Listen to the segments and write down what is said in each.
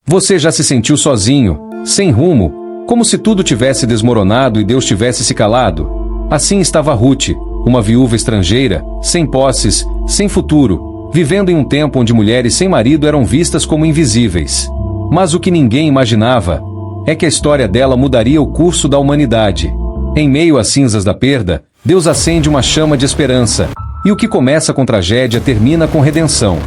Você já se sentiu sozinho, sem rumo, como se tudo tivesse desmoronado e Deus tivesse se calado? Assim estava Ruth, uma viúva estrangeira, sem posses, sem futuro, vivendo em um tempo onde mulheres sem marido eram vistas como invisíveis. Mas o que ninguém imaginava é que a história dela mudaria o curso da humanidade. Em meio às cinzas da perda, Deus acende uma chama de esperança, e o que começa com tragédia termina com redenção.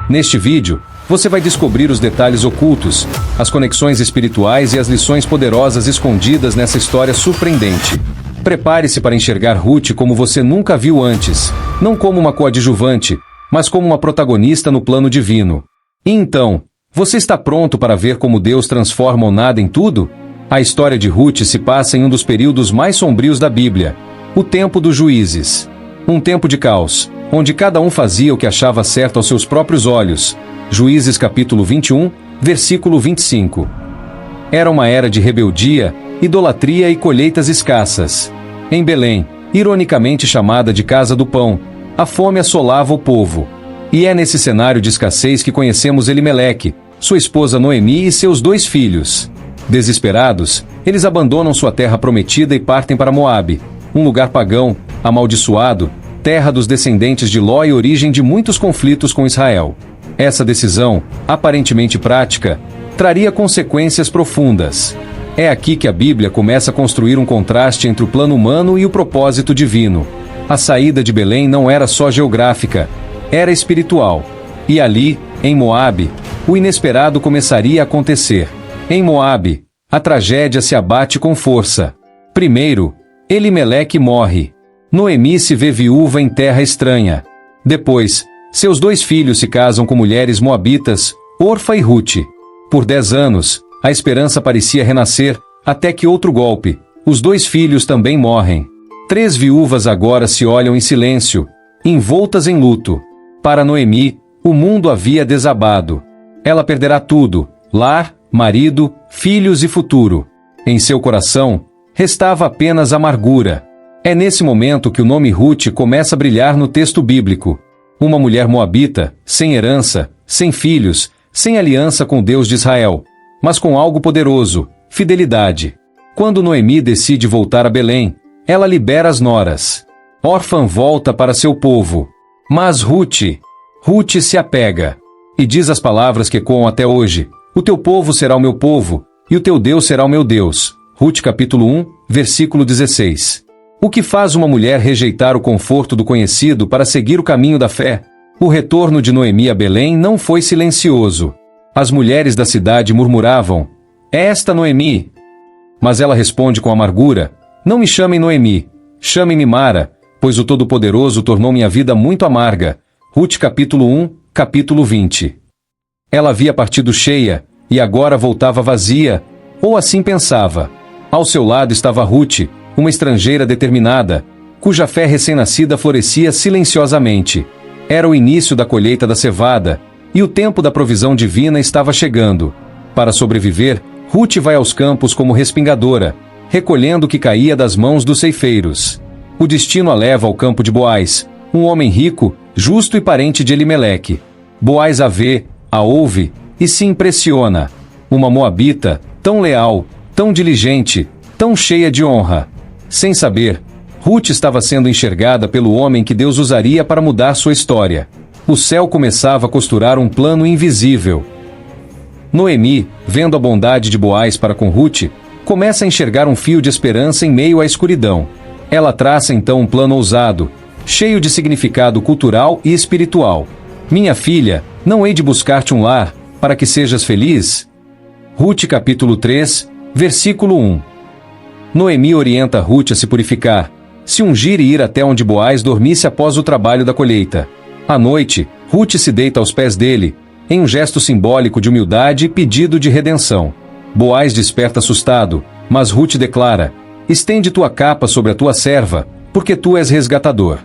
Neste vídeo, você vai descobrir os detalhes ocultos, as conexões espirituais e as lições poderosas escondidas nessa história surpreendente. Prepare-se para enxergar Ruth como você nunca viu antes, não como uma coadjuvante, mas como uma protagonista no plano divino. E então, você está pronto para ver como Deus transforma o nada em tudo? A história de Ruth se passa em um dos períodos mais sombrios da Bíblia, o tempo dos juízes. Um tempo de caos, onde cada um fazia o que achava certo aos seus próprios olhos. Juízes capítulo 21, versículo 25. Era uma era de rebeldia, idolatria e colheitas escassas. Em Belém, ironicamente chamada de Casa do Pão, a fome assolava o povo. E é nesse cenário de escassez que conhecemos Elimeleque, sua esposa Noemi e seus 2 filhos. Desesperados, eles abandonam sua terra prometida e partem para Moabe, um lugar pagão, amaldiçoado, terra dos descendentes de Ló e origem de muitos conflitos com Israel. Essa decisão, aparentemente prática, traria consequências profundas. É aqui que a Bíblia começa a construir um contraste entre o plano humano e o propósito divino. A saída de Belém não era só geográfica, era espiritual. E ali, em Moabe, o inesperado começaria a acontecer. Em Moabe, a tragédia se abate com força. Primeiro, Elimeleque morre. Noemi se vê viúva em terra estranha. Depois, seus 2 filhos se casam com mulheres moabitas, Orfa e Ruth. Por 10 anos, a esperança parecia renascer, até que outro golpe. Os 2 filhos também morrem. 3 viúvas agora se olham em silêncio, envoltas em luto. Para Noemi, o mundo havia desabado. Ela perderá tudo: lar, marido, filhos e futuro. Em seu coração, restava apenas amargura. É nesse momento que o nome Ruth começa a brilhar no texto bíblico. Uma mulher moabita, sem herança, sem filhos, sem aliança com o Deus de Israel, mas com algo poderoso: fidelidade. Quando Noemi decide voltar a Belém, ela libera as noras. Orfa volta para seu povo. Mas Ruth se apega e diz as palavras que ecoam até hoje: o teu povo será o meu povo, e o teu Deus será o meu Deus. Ruth capítulo 1, versículo 16. O que faz uma mulher rejeitar o conforto do conhecido para seguir o caminho da fé? O retorno de Noemi a Belém não foi silencioso. As mulheres da cidade murmuravam: é esta Noemi? Mas ela responde com amargura: não me chamem Noemi, chamem-me Mara, pois o Todo-Poderoso tornou minha vida muito amarga. Ruth capítulo 1, capítulo 20. Ela havia partido cheia, e agora voltava vazia, ou assim pensava. Ao seu lado estava Ruth, uma estrangeira determinada, cuja fé recém-nascida florescia silenciosamente. Era o início da colheita da cevada, e o tempo da provisão divina estava chegando. Para sobreviver, Ruth vai aos campos como respingadora, recolhendo o que caía das mãos dos ceifeiros. O destino a leva ao campo de Boaz, um homem rico, justo e parente de Elimeleque. Boaz a vê, a ouve e se impressiona. Uma moabita, tão leal, tão diligente, tão cheia de honra. Sem saber, Ruth estava sendo enxergada pelo homem que Deus usaria para mudar sua história. O céu começava a costurar um plano invisível. Noemi, vendo a bondade de Boaz para com Ruth, começa a enxergar um fio de esperança em meio à escuridão. Ela traça então um plano ousado, cheio de significado cultural e espiritual. Minha filha, não hei de buscar-te um lar, para que sejas feliz? Ruth capítulo 3, versículo 1. Noemi orienta Ruth a se purificar, se ungir e ir até onde Boaz dormisse após o trabalho da colheita. À noite, Ruth se deita aos pés dele, em um gesto simbólico de humildade e pedido de redenção. Boaz desperta assustado, mas Ruth declara: estende tua capa sobre a tua serva, porque tu és resgatador.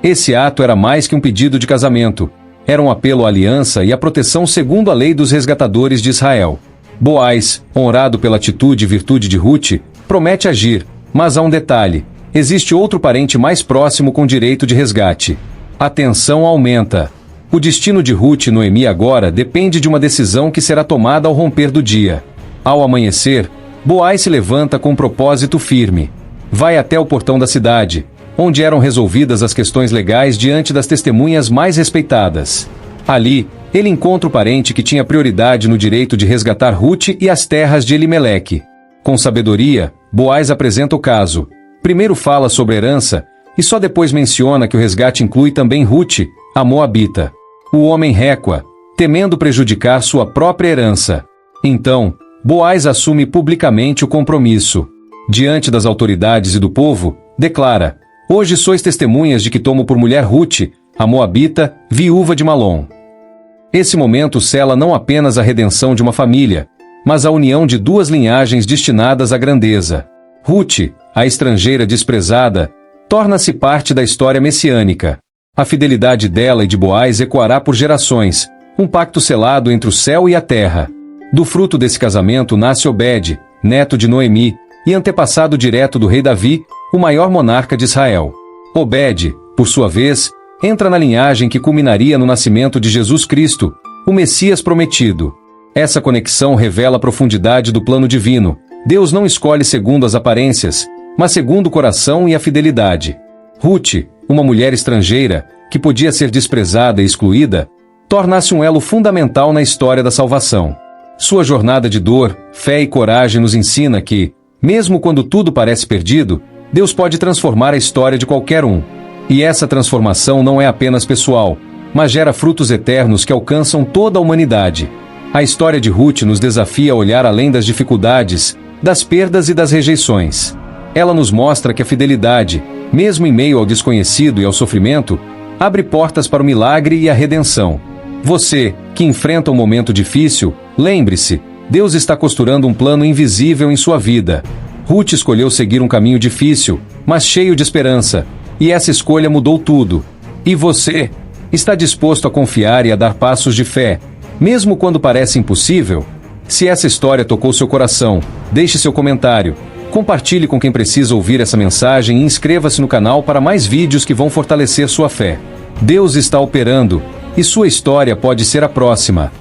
Esse ato era mais que um pedido de casamento. Era um apelo à aliança e à proteção segundo a lei dos resgatadores de Israel. Boaz, honrado pela atitude e virtude de Ruth, promete agir, mas há um detalhe: existe outro parente mais próximo com direito de resgate. A tensão aumenta. O destino de Ruth e Noemi agora depende de uma decisão que será tomada ao romper do dia. Ao amanhecer, Boaz se levanta com um propósito firme. Vai até o portão da cidade, onde eram resolvidas as questões legais diante das testemunhas mais respeitadas. Ali, ele encontra o parente que tinha prioridade no direito de resgatar Ruth e as terras de Elimeleque. Com sabedoria, Boaz apresenta o caso. Primeiro fala sobre a herança, e só depois menciona que o resgate inclui também Ruth, a Moabita. O homem recua, temendo prejudicar sua própria herança. Então, Boaz assume publicamente o compromisso. Diante das autoridades e do povo, declara: hoje sois testemunhas de que tomo por mulher Ruth, a Moabita, viúva de Malom. Esse momento sela não apenas a redenção de uma família, mas a união de duas linhagens destinadas à grandeza. Ruth, a estrangeira desprezada, torna-se parte da história messiânica. A fidelidade dela e de Boaz ecoará por gerações, um pacto selado entre o céu e a terra. Do fruto desse casamento nasce Obed, neto de Noemi, e antepassado direto do rei Davi, o maior monarca de Israel. Obed, por sua vez, entra na linhagem que culminaria no nascimento de Jesus Cristo, o Messias prometido. Essa conexão revela a profundidade do plano divino. Deus não escolhe segundo as aparências, mas segundo o coração e a fidelidade. Ruth, uma mulher estrangeira, que podia ser desprezada e excluída, torna-se um elo fundamental na história da salvação. Sua jornada de dor, fé e coragem nos ensina que, mesmo quando tudo parece perdido, Deus pode transformar a história de qualquer um. E essa transformação não é apenas pessoal, mas gera frutos eternos que alcançam toda a humanidade. A história de Ruth nos desafia a olhar além das dificuldades, das perdas e das rejeições. Ela nos mostra que a fidelidade, mesmo em meio ao desconhecido e ao sofrimento, abre portas para o milagre e a redenção. Você, que enfrenta um momento difícil, lembre-se, Deus está costurando um plano invisível em sua vida. Ruth escolheu seguir um caminho difícil, mas cheio de esperança, e essa escolha mudou tudo. E você? Está disposto a confiar e a dar passos de fé, mesmo quando parece impossível? Se essa história tocou seu coração, deixe seu comentário, compartilhe com quem precisa ouvir essa mensagem e inscreva-se no canal para mais vídeos que vão fortalecer sua fé. Deus está operando, e sua história pode ser a próxima.